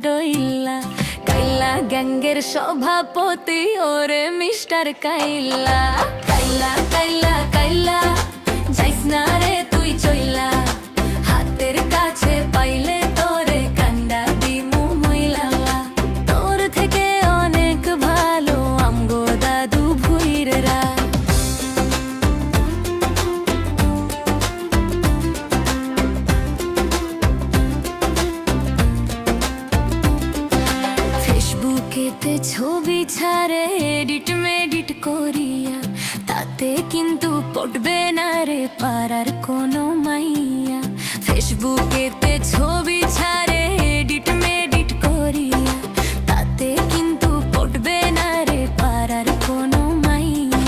ডইলা কাইলা গ্যাঙ্গের সভাপতি ওরে মিস্টার কাইলা কাইলা কাইলা কাইলা যাইস না রে তুই চইলা হাতের কাছে পাইলে তোরে কান্ডা দিমু মইলা তোর থেকে অনেক ভালো আমগো দাদু ভুইরেরা ফেসবুকেতে ছবি ছাড়ে এডিট মেডিট করিয়া তাতে কিন্তু পড়বে না রে পাড়ার কোনো মাইয়া ফেসবুকেতে ছবি ছাড়ে এডিট মেডিট করিয়া তাতে কিন্তু পড়বে না রে পাড়ার কোনো মাইয়া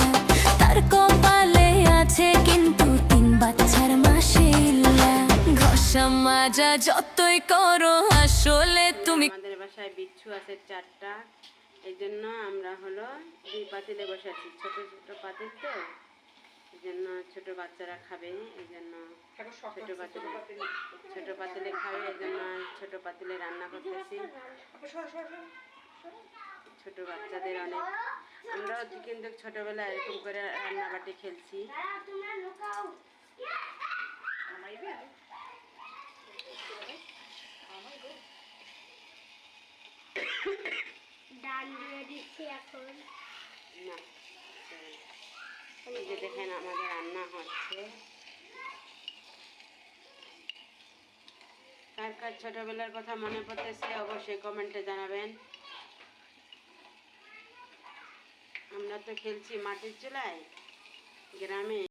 তার কপালে আছে কিন্তু 3 বাচ্চার মাশাআল্লাহ ঘষা মাজা যতই করো আসলে তুমি আমাদের বাসায় বিচ্ছু আছে 4টা, এই জন্য আমরা হলো 2 পাতিলে বসাচ্ছি, ছোট ছোট পাতিল তো, এই জন্য ছোট বাচ্চারা খাবে, এই জন্য ছোট পাতিলে খাবে, এই জন্য ছোট পাতিলে রান্না করতেছি। ছোট বাচ্চাদের অনেক, আমরাও কিন্তু ছোটবেলায় এরকম করে রান্নাবাটি খেলছি। ডাল দিয়ে দিচ্ছি এখন। না, এই যে দেখেন আমাদের রান্না হচ্ছে। কার কার ছোটবেলার কথা মনে পড়তেছে অবশ্যই কমেন্টে জানাবেন। আমরা তো খেলছি মাটির চুলায় গ্রামে।